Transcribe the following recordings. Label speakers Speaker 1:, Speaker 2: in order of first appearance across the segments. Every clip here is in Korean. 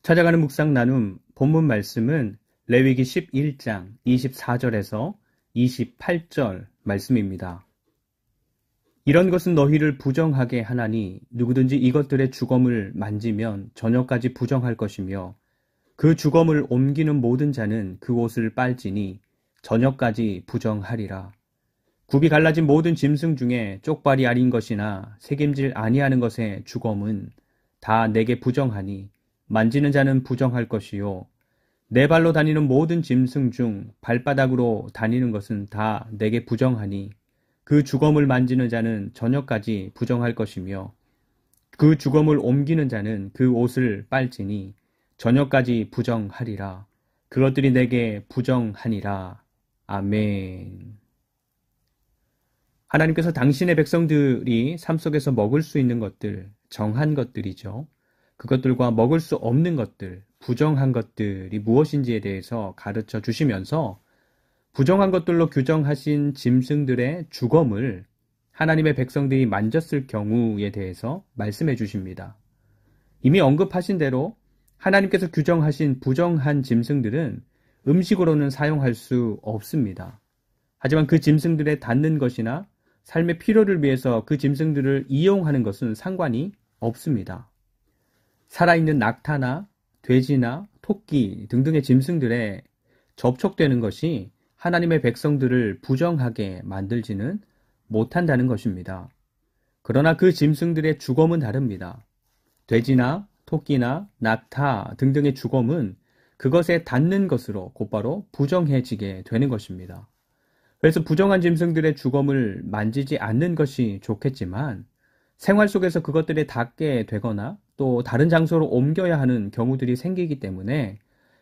Speaker 1: 찾아가는 묵상 나눔 본문 말씀은 레위기 11장 24절에서 28절 말씀입니다. 이런 것은 너희를 부정하게 하나니 누구든지 이것들의 주검을 만지면 저녁까지 부정할 것이며 그 주검을 옮기는 모든 자는 그 옷을 빨지니 저녁까지 부정하리라. 굽이 갈라진 모든 짐승 중에 쪽발이 아린 것이나 새김질 아니하는 것의 주검은 다 내게 부정하니 만지는 자는 부정할 것이요 네 발로 다니는 모든 짐승 중 발바닥으로 다니는 것은 다 내게 부정하니 그 주검을 만지는 자는 저녁까지 부정할 것이며 그 주검을 옮기는 자는 그 옷을 빨지니 저녁까지 부정하리라. 그것들이 내게 부정하니라. 아멘. 하나님께서 당신의 백성들이 삶 속에서 먹을 수 있는 것들, 정한 것들이죠. 그것들과 먹을 수 없는 것들, 부정한 것들이 무엇인지에 대해서 가르쳐 주시면서 부정한 것들로 규정하신 짐승들의 주검을 하나님의 백성들이 만졌을 경우에 대해서 말씀해 주십니다. 이미 언급하신 대로 하나님께서 규정하신 부정한 짐승들은 음식으로는 사용할 수 없습니다. 하지만 그 짐승들에 닿는 것이나 삶의 필요를 위해서 그 짐승들을 이용하는 것은 상관이 없습니다. 살아있는 낙타나 돼지나 토끼 등등의 짐승들에 접촉되는 것이 하나님의 백성들을 부정하게 만들지는 못한다는 것입니다. 그러나 그 짐승들의 주검은 다릅니다. 돼지나 토끼나 낙타 등등의 주검은 그것에 닿는 것으로 곧바로 부정해지게 되는 것입니다. 그래서 부정한 짐승들의 주검을 만지지 않는 것이 좋겠지만 생활 속에서 그것들에 닿게 되거나 또 다른 장소로 옮겨야 하는 경우들이 생기기 때문에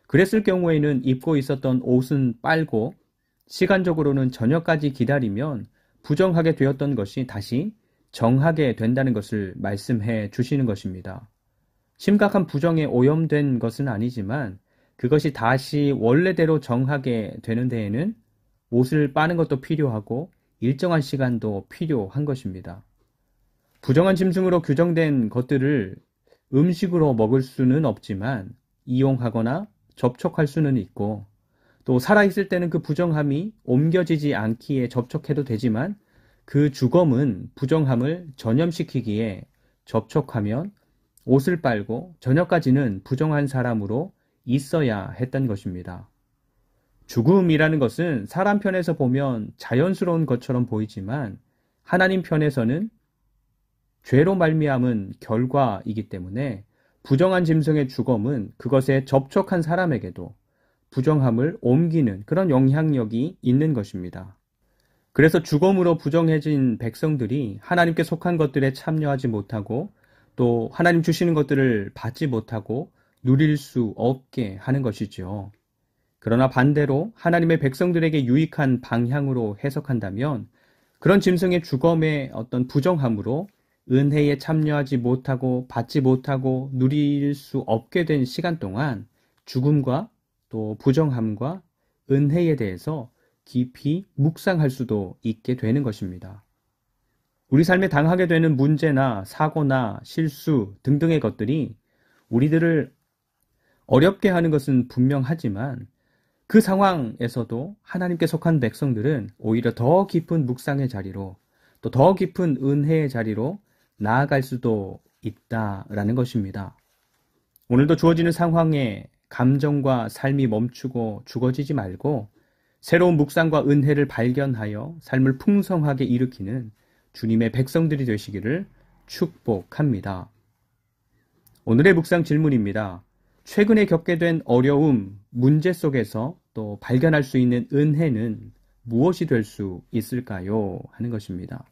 Speaker 1: 그랬을 경우에는 입고 있었던 옷은 빨고 시간적으로는 저녁까지 기다리면 부정하게 되었던 것이 다시 정하게 된다는 것을 말씀해 주시는 것입니다. 심각한 부정에 오염된 것은 아니지만 그것이 다시 원래대로 정하게 되는 데에는 옷을 빠는 것도 필요하고 일정한 시간도 필요한 것입니다. 부정한 짐승으로 규정된 것들을 음식으로 먹을 수는 없지만 이용하거나 접촉할 수는 있고 또 살아있을 때는 그 부정함이 옮겨지지 않기에 접촉해도 되지만 그 주검은 부정함을 전염시키기에 접촉하면 옷을 빨고 저녁까지는 부정한 사람으로 있어야 했던 것입니다. 죽음이라는 것은 사람 편에서 보면 자연스러운 것처럼 보이지만 하나님 편에서는 죄로 말미암은 결과이기 때문에 부정한 짐승의 주검은 그것에 접촉한 사람에게도 부정함을 옮기는 그런 영향력이 있는 것입니다. 그래서 주검으로 부정해진 백성들이 하나님께 속한 것들에 참여하지 못하고 또 하나님 주시는 것들을 받지 못하고 누릴 수 없게 하는 것이죠. 그러나 반대로 하나님의 백성들에게 유익한 방향으로 해석한다면 그런 짐승의 주검의 어떤 부정함으로 은혜에 참여하지 못하고 받지 못하고 누릴 수 없게 된 시간 동안 죽음과 또 부정함과 은혜에 대해서 깊이 묵상할 수도 있게 되는 것입니다. 우리 삶에 당하게 되는 문제나 사고나 실수 등등의 것들이 우리들을 어렵게 하는 것은 분명하지만 그 상황에서도 하나님께 속한 백성들은 오히려 더 깊은 묵상의 자리로 또 더 깊은 은혜의 자리로 나아갈 수도 있다라는 것입니다. 오늘도 주어지는 상황에 감정과 삶이 멈추고 죽어지지 말고 새로운 묵상과 은혜를 발견하여 삶을 풍성하게 일으키는 주님의 백성들이 되시기를 축복합니다. 오늘의 묵상 질문입니다. 최근에 겪게 된 어려움, 문제 속에서 또 발견할 수 있는 은혜는 무엇이 될 수 있을까요? 하는 것입니다.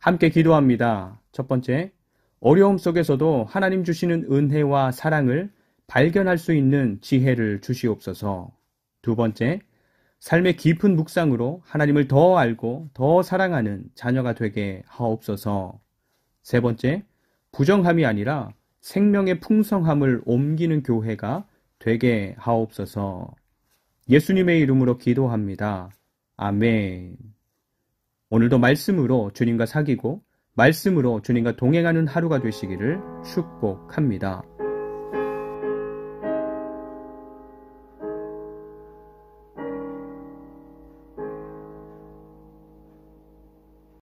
Speaker 1: 함께 기도합니다. 첫 번째, 어려움 속에서도 하나님 주시는 은혜와 사랑을 발견할 수 있는 지혜를 주시옵소서. 두 번째, 삶의 깊은 묵상으로 하나님을 더 알고 더 사랑하는 자녀가 되게 하옵소서. 세 번째, 부정함이 아니라 생명의 풍성함을 옮기는 교회가 되게 하옵소서. 예수님의 이름으로 기도합니다. 아멘. 오늘도 말씀으로 주님과 사귀고 말씀으로 주님과 동행하는 하루가 되시기를 축복합니다.